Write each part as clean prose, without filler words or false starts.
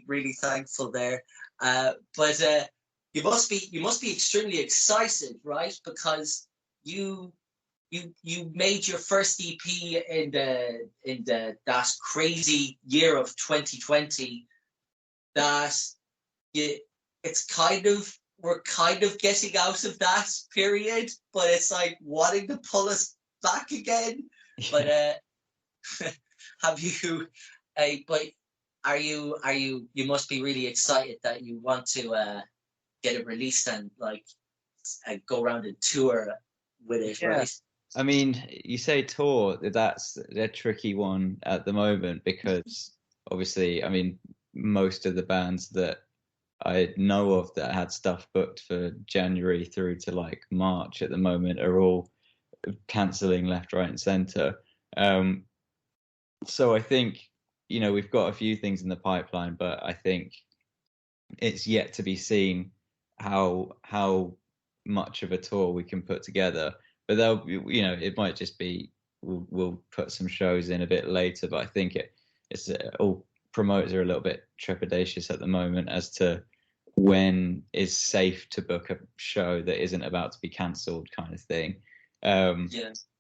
really thankful there. But you must be extremely excited, right? Because you made your first EP in that crazy year of 2020. That we're kind of getting out of that period, but it's like wanting to pull us back again. But have you? But are you? You must be really excited that you want to get it released and like go around and tour with it, right? I mean, you say tour. That's a tricky one at the moment because obviously, I mean, most of the bands that I know of that had stuff booked for January through to like March at the moment are all cancelling left, right, and centre. So I think, you know, we've got a few things in the pipeline, but I think it's yet to be seen how much of a tour we can put together. But they'll, you know, it might just be we'll put some shows in a bit later. But I think it's all promoters are a little bit trepidatious at the moment as to when is safe to book a show that isn't about to be cancelled, kind of thing.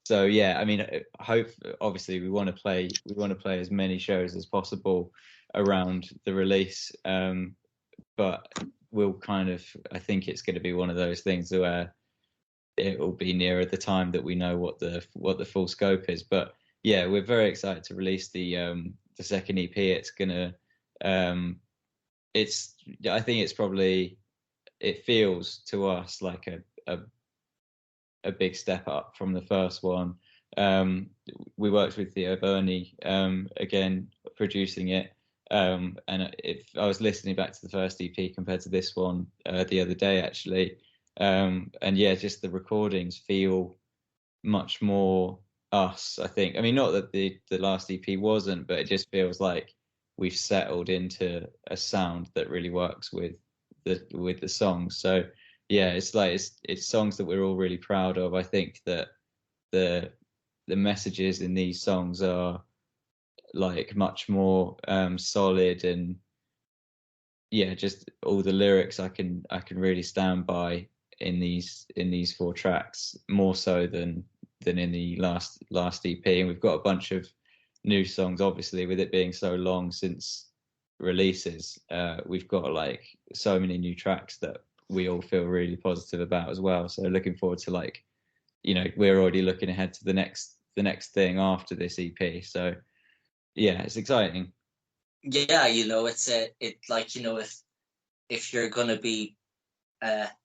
So yeah, I mean, obviously we want to play as many shows as possible around the release, but we'll kind of, I think it's going to be one of those things where it will be nearer the time that we know what the full scope is. But yeah, we're very excited to release the second EP. It's gonna, I think it's probably, it feels to us like a big step up from the first one. We worked with Theo Burney again producing it, and if I was listening back to the first EP compared to this one the other day actually, and yeah, just the recordings feel much more us, I think. I mean, not that the last EP wasn't, but it just feels like we've settled into a sound that really works with the songs. So yeah, it's like it's songs that we're all really proud of. I think that the messages in these songs are like much more solid, and yeah, just all the lyrics I can really stand by in these 4 tracks, more so than in the last EP. And we've got a bunch of new songs, obviously, with it being so long since releases. We've got like so many new tracks that we all feel really positive about as well. So looking forward to, like, you know, we're already looking ahead to the next thing after this EP. So yeah, it's exciting. Yeah, you know, it's like, you know, if you're gonna be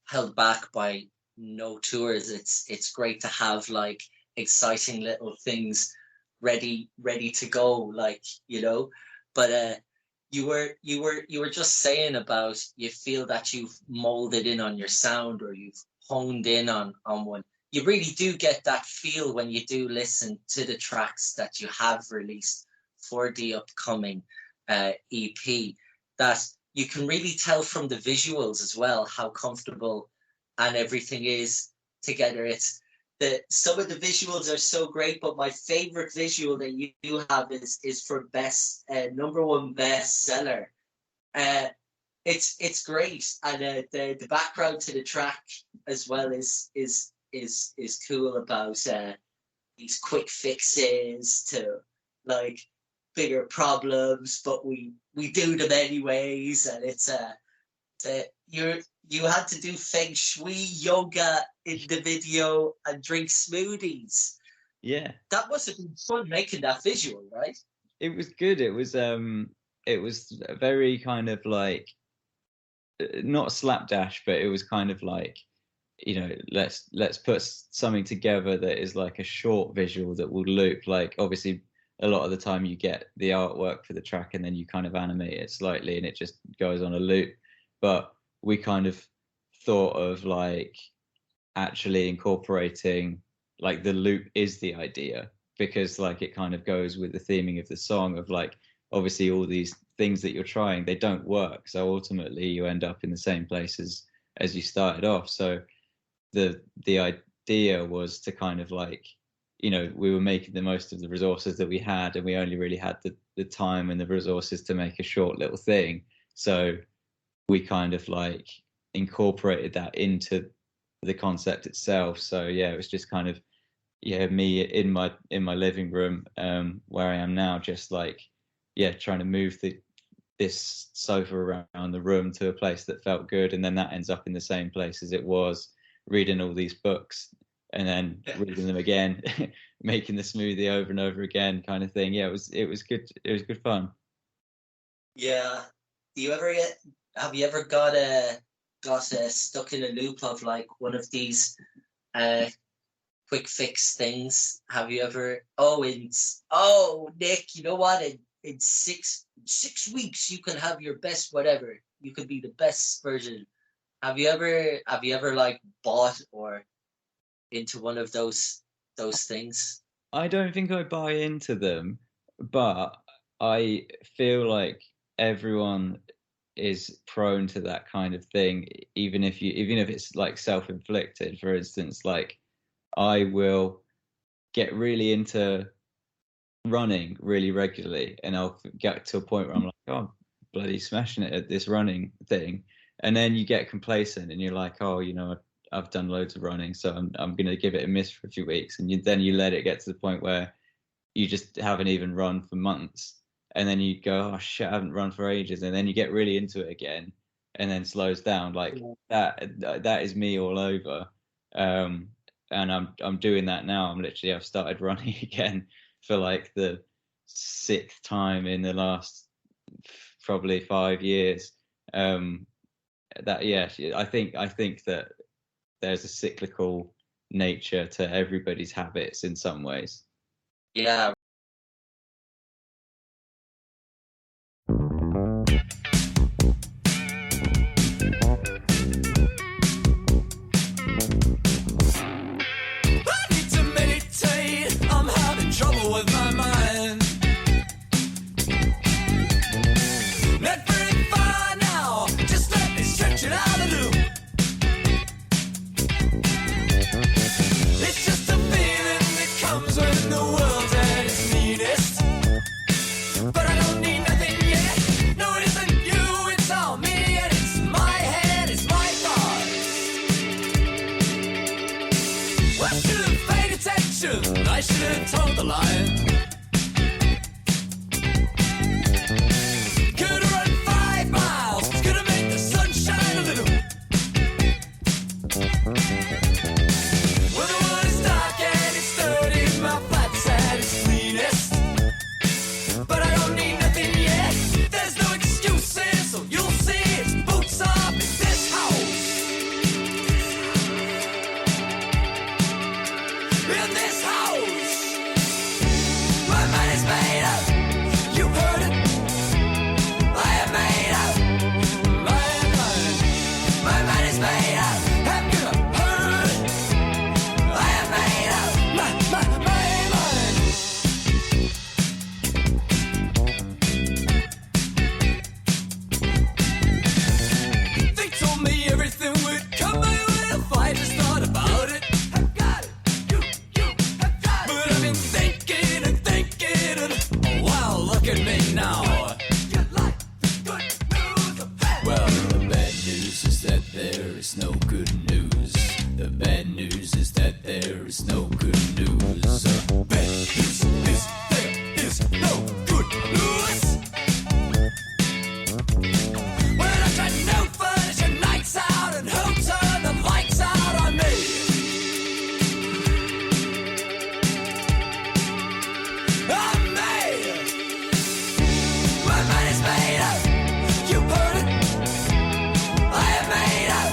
held back by no tours, it's great to have like exciting little things ready to go, like, you know. But you were just saying about you feel that you've molded in on your sound, or you've honed in on one. You really do get that feel when you do listen to the tracks that you have released for the upcoming EP, that you can really tell from the visuals as well how comfortable and everything is together. It's some of the visuals are so great, but my favorite visual that you do have is for best #1 bestseller. It's great, and the background to the track as well is cool, about these quick fixes to like bigger problems, but we do them anyways. And it's you had to do feng shui yoga in the video and drink smoothies. Yeah, that must have been fun making that visual, right? It was good. It was very kind of like, not slapdash, but it was kind of like, you know, let's put something together that is like a short visual that will loop. Like, obviously a lot of the time you get the artwork for the track and then you kind of animate it slightly and it just goes on a loop. But we kind of thought of like actually incorporating, like, the loop is the idea, because like it kind of goes with the theming of the song of like, obviously all these things that you're trying, they don't work. So ultimately you end up in the same place as you started off. So the idea was to kind of like, you know, we were making the most of the resources that we had, and we only really had the time and the resources to make a short little thing. So we kind of like incorporated that into the concept itself. So yeah, it was just kind of me in my living room where I am now, just like trying to move this sofa around the room to a place that felt good, and then that ends up in the same place as it was, reading all these books and then reading them again, making the smoothie over and over again, kind of thing. It was good. It was good fun. Yeah. Have you ever got stuck in a loop of like one of these quick fix things? Have you ever? Nick, you know what? In 6 weeks you can have your best whatever. You could be the best version. Have you ever like bought or into one of those things? I don't think I buy into them, but I feel like everyone is prone to that kind of thing, even if it's like self-inflicted. For instance, like I will get really into running really regularly, and I'll get to a point where I'm like, oh, bloody smashing it at this running thing, and then you get complacent and you're like, oh, I've done loads of running, so I'm going to give it a miss for a few weeks, and then you let it get to the point where you just haven't even run for months, and then you go, oh shit, I haven't run for ages, and then you get really into it again, and then slows down. Like that is me all over, and I'm doing that now. I've started running again for like the 6th time in the last probably 5 years. I think that there's a cyclical nature to everybody's habits in some ways. Yeah. I should have told the line. Could have run 5 miles, could have made the sun shine a little. Well, the wood is dark and it's dirty, my flat's at its cleanest. But I don't need nothing yet, there's no excuses, so you'll see it's boots up in this house. In this house, my mind is made up. You heard it. I am made up. My mind is made up. Have you heard it? I am made up. My mind. They told me everything would come my way if I just thought about it. I've got it. But I've been thinking and thinking, and oh wow, look at me now. You like the good news, the bad. Well, the bad news is that there is no good news. The bad news is that there is no good news. Bad news is there is no good news. Well, I got no furniture, nights out, and who turned the lights out on me? I'm made. My mind is made up. You heard it. I am made up.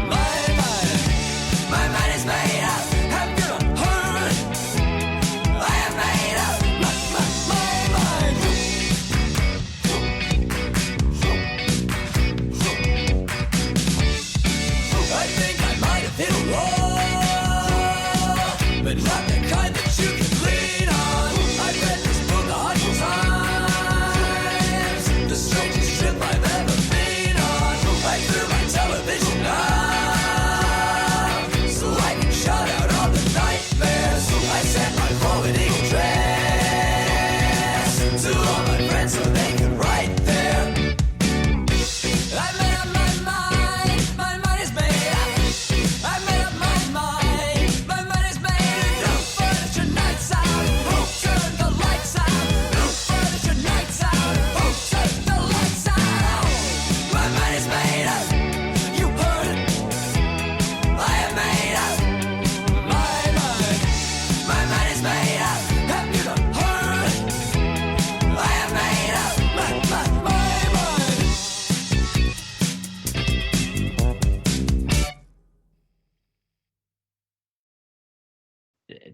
My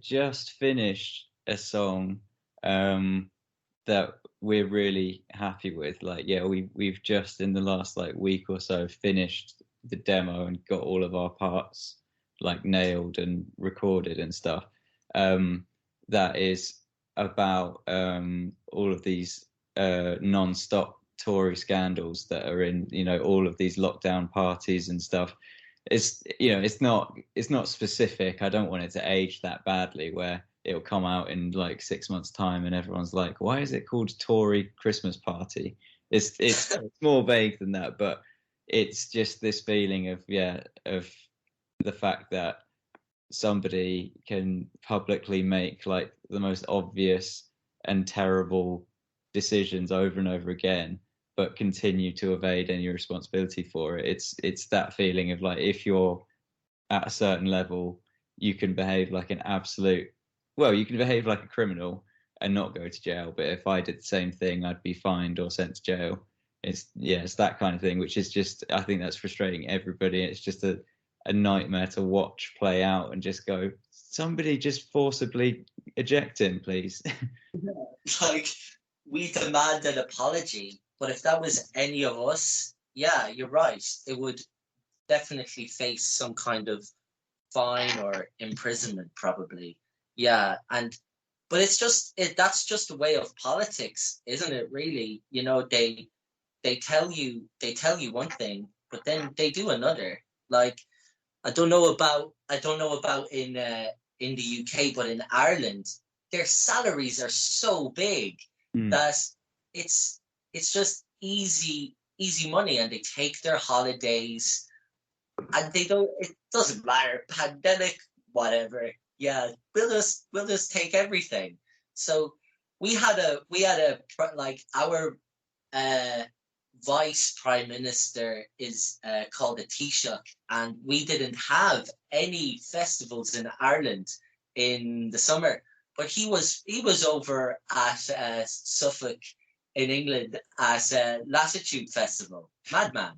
just finished a song that we're really happy with. Like, yeah, we've just in the last like week or so finished the demo and got all of our parts like nailed and recorded and stuff. That is about all of these non-stop Tory scandals that are in, you know, all of these lockdown parties and stuff. It's, you know, it's not specific. I don't want it to age that badly where it'll come out in like 6 months time and everyone's like, why is it called Tory Christmas Party? It's more vague than that, but it's just this feeling of the fact that somebody can publicly make like the most obvious and terrible decisions over and over again, but continue to evade any responsibility for it. It's that feeling of like, if you're at a certain level, you can behave like an absolute, well, you can behave like a criminal and not go to jail. But if I did the same thing, I'd be fined or sent to jail. It's that kind of thing, which is just, I think that's frustrating everybody. It's just a nightmare to watch play out and just go, somebody just forcibly eject him, please. Like, we demand an apology, but if that was any of us, yeah, you're right. It would definitely face some kind of fine or imprisonment, probably. Yeah, but it's just that's just a way of politics, isn't it? Really, you know, they tell you one thing, but then they do another. Like, I don't know about in the UK, but in Ireland, their salaries are so big that it's just easy money, and they take their holidays, and it doesn't matter, pandemic, whatever. Yeah, we'll just take everything. So we had a like, our vice prime minister is called a Taoiseach, and we didn't have any festivals in Ireland in the summer, but he was over at Suffolk in England at Latitude Festival. Madman.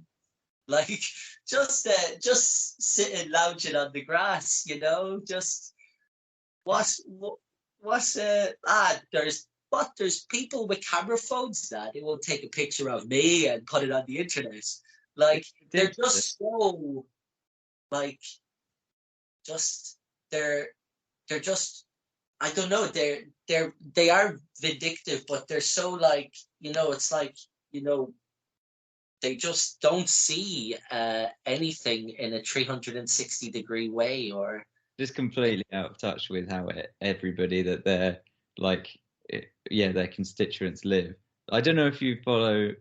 Like, just sitting lounging on the grass, you know, just there's people with camera phones that they will take a picture of me and put it on the internet. Like, they're just so, like, they're just, I don't know, they are vindictive, but they're so, like, you know, it's like, you know, they just don't see anything in a 360-degree way, or just completely out of touch with how everybody that they're like, their constituents live. I don't know if you follow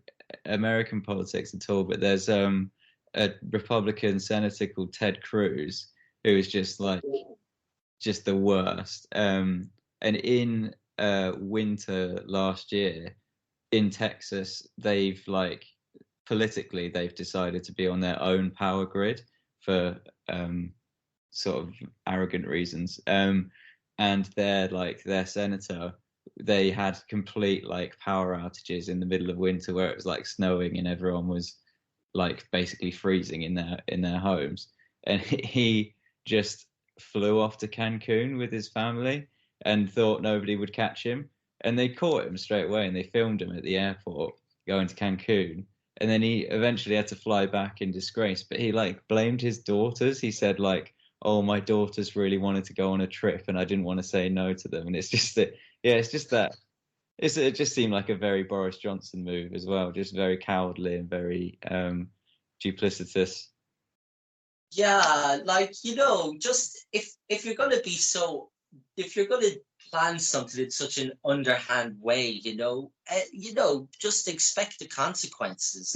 American politics at all, but there's a Republican senator called Ted Cruz who is just the worst. And in winter last year in Texas, they've politically decided to be on their own power grid for sort of arrogant reasons. And their senator, they had complete power outages in the middle of winter where it was snowing and everyone was basically freezing in their homes. And he just flew off to Cancun with his family and thought nobody would catch him. And they caught him straight away and they filmed him at the airport going to Cancun. And then he eventually had to fly back in disgrace. But he blamed his daughters. He said oh, my daughters really wanted to go on a trip and I didn't want to say no to them. And it's just that, it just seemed like a very Boris Johnson move as well, just very cowardly and very duplicitous. Yeah, just if you're going to plan something in such an underhand way, just expect the consequences.